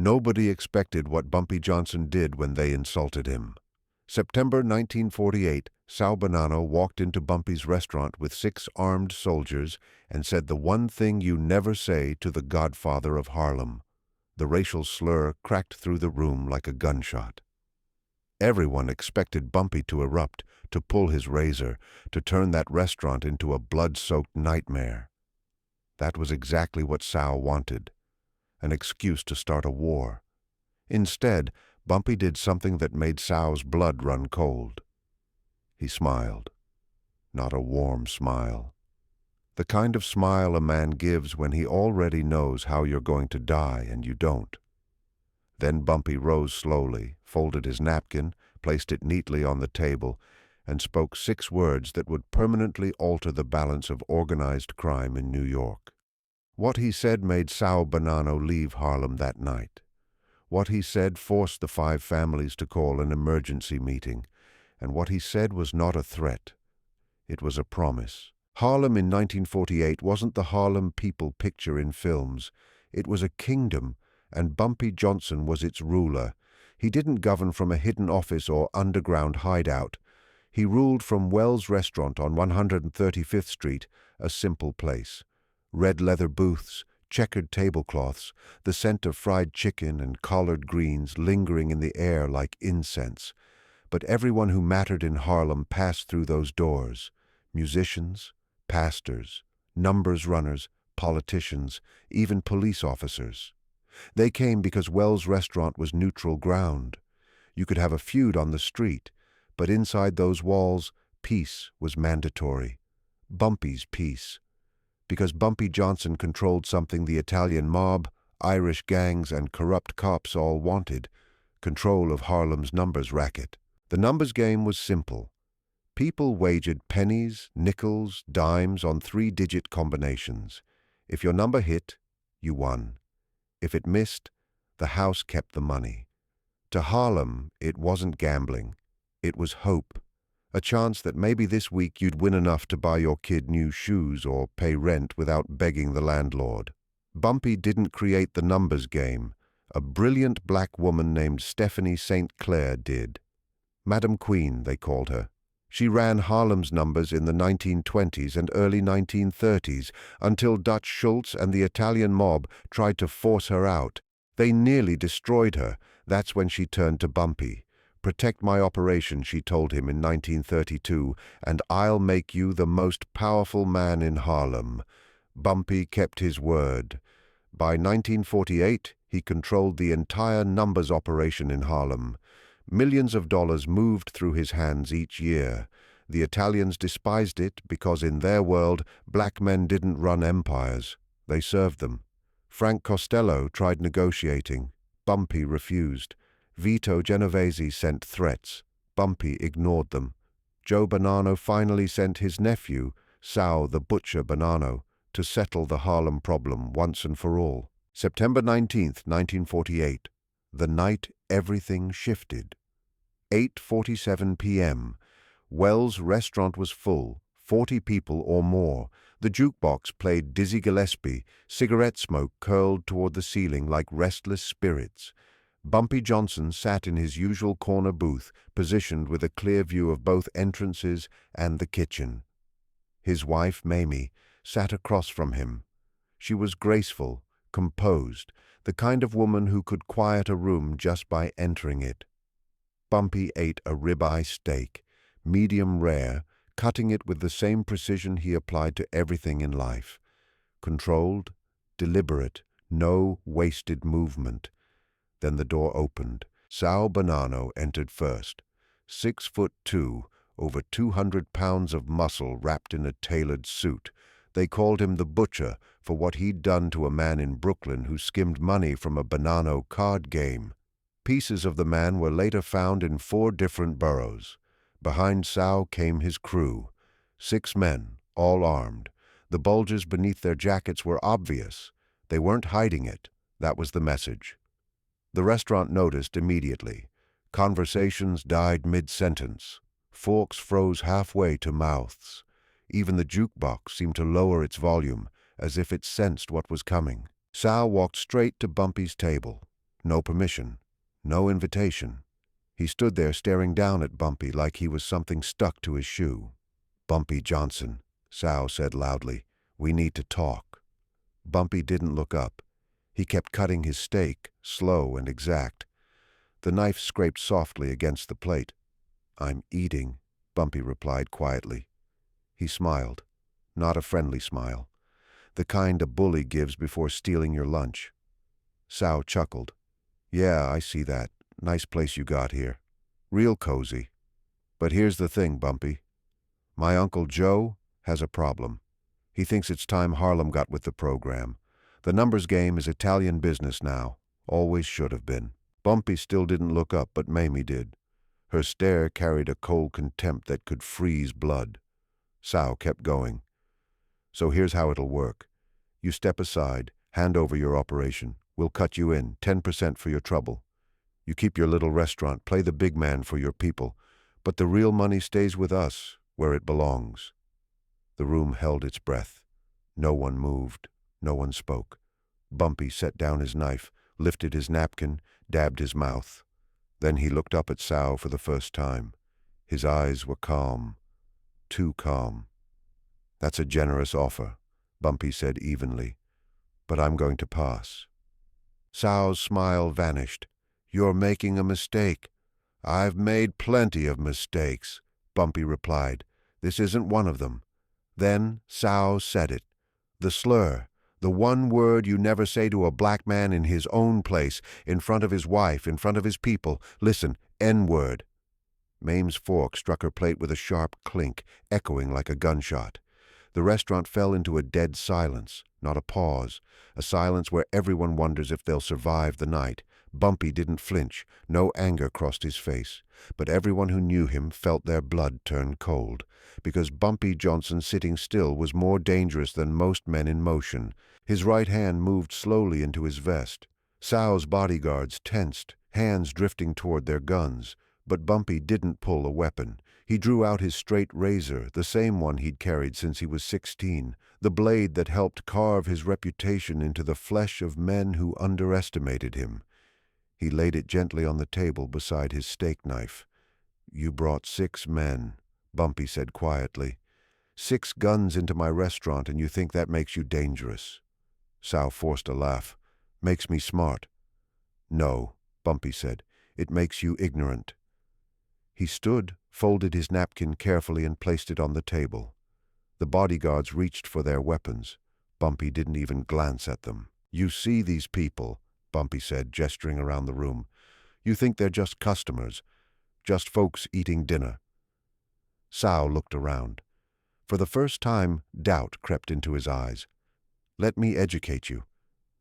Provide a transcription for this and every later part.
Nobody expected what Bumpy Johnson did when they insulted him. September 1948, Sal Bonanno walked into Bumpy's restaurant with 6 armed soldiers and said the one thing you never say to the godfather of Harlem. The racial slur cracked through the room like a gunshot. Everyone expected Bumpy to erupt, to pull his razor, to turn that restaurant into a blood-soaked nightmare. That was exactly what Sal wanted, an excuse to start a war. Instead, Bumpy did something that made Sal's blood run cold. He smiled. Not a warm smile. The kind of smile a man gives when he already knows how you're going to die and you don't. Then Bumpy rose slowly, folded his napkin, placed it neatly on the table, and spoke 6 words that would permanently alter the balance of organized crime in New York. What he said made Sal Bonanno leave Harlem that night. What he said forced the 5 families to call an emergency meeting, and what he said was not a threat. It was a promise. Harlem in 1948 wasn't the Harlem people picture in films. It was a kingdom, and Bumpy Johnson was its ruler. He didn't govern from a hidden office or underground hideout. He ruled from Wells Restaurant on 135th Street, a simple place. Red leather booths, checkered tablecloths, the scent of fried chicken and collard greens lingering in the air like incense. But everyone who mattered in Harlem passed through those doors. Musicians, pastors, numbers runners, politicians, even police officers. They came because Wells Restaurant was neutral ground. You could have a feud on the street, but inside those walls, peace was mandatory. Bumpy's peace. Because Bumpy Johnson controlled something the Italian mob, Irish gangs, and corrupt cops all wanted: control of Harlem's numbers racket. The numbers game was simple. People wagered pennies, nickels, dimes on 3-digit combinations. If your number hit, you won. If it missed, the house kept the money. To Harlem, it wasn't gambling. It was hope. A chance that maybe this week you'd win enough to buy your kid new shoes or pay rent without begging the landlord. Bumpy didn't create the numbers game. A brilliant black woman named Stephanie St. Clair did. Madam Queen, they called her. She ran Harlem's numbers in the 1920s and early 1930s until Dutch Schultz and the Italian mob tried to force her out. They nearly destroyed her. That's when she turned to Bumpy. "Protect my operation," she told him in 1932, "and I'll make you the most powerful man in Harlem." Bumpy kept his word. By 1948, he controlled the entire numbers operation in Harlem. Millions of dollars moved through his hands each year. The Italians despised it because in their world, black men didn't run empires. They served them. Frank Costello tried negotiating. Bumpy refused. Vito Genovese sent threats. Bumpy ignored them. Joe Bonanno finally sent his nephew, Sal the Butcher Bonanno, to settle the Harlem problem once and for all. September 19th, 1948. The night everything shifted. 8:47 p.m. Wells' restaurant was full, 40 people or more. The jukebox played Dizzy Gillespie. Cigarette smoke curled toward the ceiling like restless spirits. Bumpy Johnson sat in his usual corner booth, positioned with a clear view of both entrances and the kitchen. His wife, Mamie, sat across from him. She was graceful, composed, the kind of woman who could quiet a room just by entering it. Bumpy ate a ribeye steak, medium rare, cutting it with the same precision he applied to everything in life. Controlled, deliberate, no wasted movement. Then the door opened. Sal Bonanno entered first. 6'2", over 200 pounds of muscle wrapped in a tailored suit. They called him the Butcher for what he'd done to a man in Brooklyn who skimmed money from a Bonanno card game. Pieces of the man were later found in 4 different boroughs. Behind Sal came his crew. 6 men, all armed. The bulges beneath their jackets were obvious. They weren't hiding it. That was the message. The restaurant noticed immediately. Conversations died mid-sentence. Forks froze halfway to mouths. Even the jukebox seemed to lower its volume, as if it sensed what was coming. Sal walked straight to Bumpy's table. No permission. No invitation. He stood there staring down at Bumpy like he was something stuck to his shoe. "Bumpy Johnson," Sal said loudly, "we need to talk." Bumpy didn't look up. He kept cutting his steak, slow and exact. The knife scraped softly against the plate. "I'm eating," Bumpy replied quietly. He smiled. Not a friendly smile. The kind a bully gives before stealing your lunch. Sal chuckled. "Yeah, I see that. Nice place you got here. Real cozy. But here's the thing, Bumpy. My Uncle Joe has a problem. He thinks it's time Harlem got with the program. The numbers game is Italian business now. Always should have been." Bumpy still didn't look up, but Mamie did. Her stare carried a cold contempt that could freeze blood. Sal kept going. "So here's how it'll work. You step aside, hand over your operation. We'll cut you in, 10% for your trouble. You keep your little restaurant, play the big man for your people, but the real money stays with us, where it belongs." The room held its breath. No one moved. No one spoke. Bumpy set down his knife, lifted his napkin, dabbed his mouth. Then he looked up at Sal for the first time. His eyes were calm. Too calm. "That's a generous offer," Bumpy said evenly, "but I'm going to pass." Sal's smile vanished. "You're making a mistake." "I've made plenty of mistakes," Bumpy replied. "This isn't one of them." Then Sal said it. The slur, the one word you never say to a black man in his own place, in front of his wife, in front of his people. Listen, N-word. Mame's fork struck her plate with a sharp clink, echoing like a gunshot. The restaurant fell into a dead silence, not a pause, a silence where everyone wonders if they'll survive the night. Bumpy didn't flinch, no anger crossed his face, but everyone who knew him felt their blood turn cold, because Bumpy Johnson sitting still was more dangerous than most men in motion. His right hand moved slowly into his vest. Sal's bodyguards tensed, hands drifting toward their guns, but Bumpy didn't pull a weapon. He drew out his straight razor, the same one he'd carried since he was 16, the blade that helped carve his reputation into the flesh of men who underestimated him. He laid it gently on the table beside his steak knife. "You brought 6 men," Bumpy said quietly. "6 guns into my restaurant, and you think that makes you dangerous." Sal forced a laugh. "Makes me smart." "No," Bumpy said. "It makes you ignorant." He stood, folded his napkin carefully, and placed it on the table. The bodyguards reached for their weapons. Bumpy didn't even glance at them. "You see these people," Bumpy said, gesturing around the room. "You think they're just customers, just folks eating dinner." Sal looked around. For the first time, doubt crept into his eyes. "Let me educate you.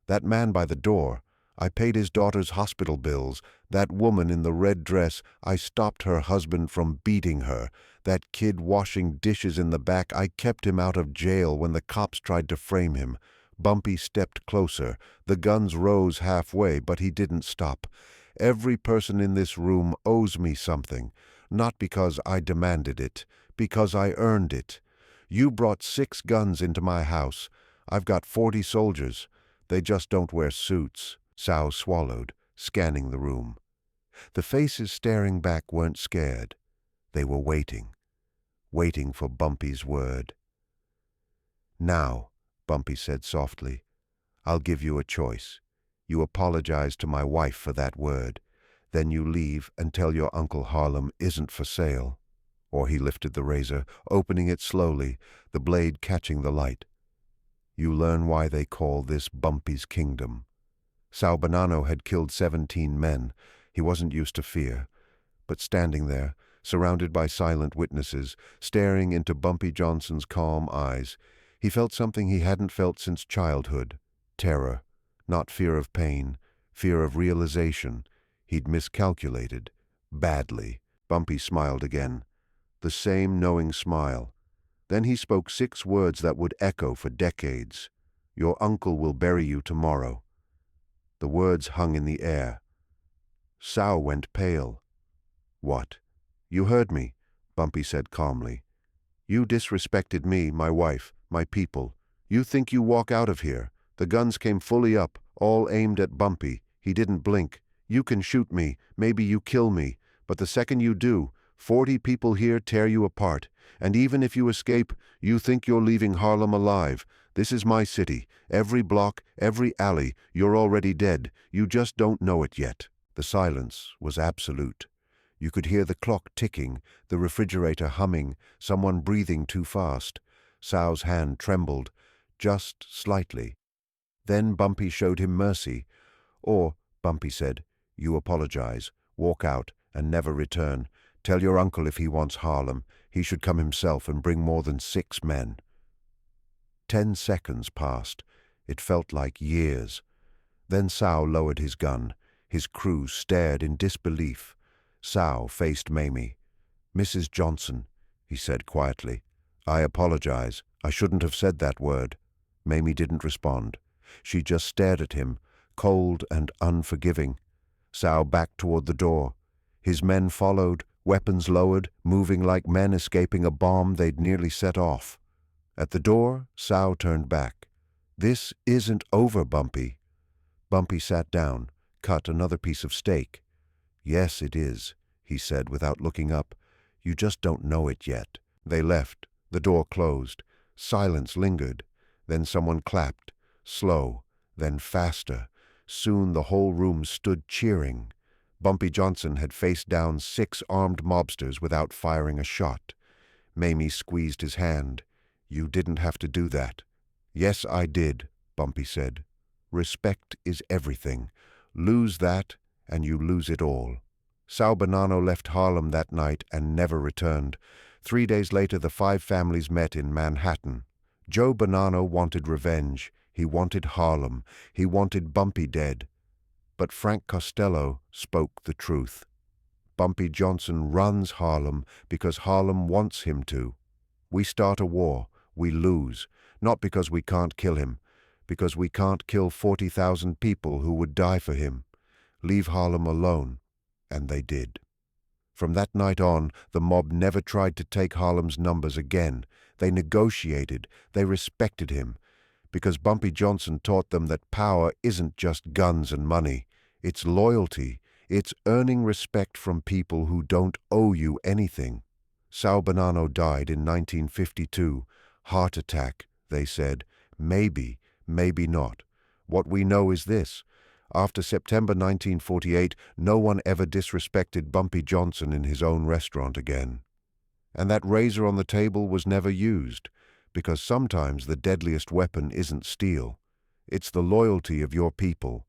That man by the door, I paid his daughter's hospital bills. That woman in the red dress, I stopped her husband from beating her. That kid washing dishes in the back, I kept him out of jail when the cops tried to frame him." Bumpy stepped closer. The guns rose halfway, but he didn't stop. "Every person in this room owes me something, not because I demanded it, because I earned it. You brought 6 guns into my house. I've got 40 soldiers. They just don't wear suits." Sal swallowed, scanning the room. The faces staring back weren't scared. They were waiting for Bumpy's word. "Now," Bumpy said softly, "I'll give you a choice. You apologize to my wife for that word. Then you leave and tell your Uncle Harlem isn't for sale." Or he lifted the razor, opening it slowly, the blade catching the light. "You learn why they call this Bumpy's kingdom." Sal Bonanno had killed 17 men. He wasn't used to fear. But standing there, surrounded by silent witnesses, staring into Bumpy Johnson's calm eyes, he felt something he hadn't felt since childhood. Terror. Not fear of pain, fear of realization. He'd miscalculated. Badly. Bumpy smiled again. The same knowing smile. Then he spoke 6 words that would echo for decades. "Your uncle will bury you tomorrow." The words hung in the air. Sal went pale. "What?" "You heard me," Bumpy said calmly. "You disrespected me, my wife, my people. You think you walk out of here." The guns came fully up, all aimed at Bumpy. He didn't blink. "You can shoot me, maybe you kill me, but the second you do, 40 people here tear you apart. And even if you escape, you think you're leaving Harlem alive. This is my city. Every block, every alley, you're already dead. You just don't know it yet." The silence was absolute. You could hear the clock ticking, the refrigerator humming, someone breathing too fast. Sal's hand trembled, just slightly. Then Bumpy showed him mercy. Or, Bumpy said, "You apologize, walk out, and never return. Tell your uncle if he wants Harlem, he should come himself and bring more than 6 men." 10 seconds passed. It felt like years. Then Sal lowered his gun. His crew stared in disbelief. Sal faced Mamie. "Mrs. Johnson," he said quietly, "I apologize. I shouldn't have said that word." Mamie didn't respond. She just stared at him, cold and unforgiving. Sal backed toward the door. His men followed, weapons lowered, moving like men escaping a bomb they'd nearly set off. At the door, Sal turned back. "This isn't over, Bumpy." Bumpy sat down, cut another piece of steak. "Yes, it is," he said without looking up. "You just don't know it yet." They left. The door closed. Silence lingered. Then someone clapped, slow, then faster. Soon the whole room stood cheering. Bumpy Johnson had faced down 6 armed mobsters without firing a shot. Mamie squeezed his hand. "You didn't have to do that." "Yes, I did," Bumpy said. "Respect is everything. Lose that, and you lose it all." Sal Bonanno left Harlem that night and never returned. 3 days later, the 5 families met in Manhattan. Joe Bonanno wanted revenge. He wanted Harlem. He wanted Bumpy dead. But Frank Costello spoke the truth. Bumpy Johnson runs Harlem because Harlem wants him to. We start a war, we lose, not because we can't kill him, because we can't kill 40,000 people who would die for him. Leave Harlem alone. And they did. From that night on, the mob never tried to take Harlem's numbers again. They negotiated. They respected him. Because Bumpy Johnson taught them that power isn't just guns and money. It's loyalty. It's earning respect from people who don't owe you anything. Sal Bonanno died in 1952. Heart attack, they said. Maybe, maybe not. What we know is this. After September 1948, no one ever disrespected Bumpy Johnson in his own restaurant again. And that razor on the table was never used, because sometimes the deadliest weapon isn't steel. It's the loyalty of your people.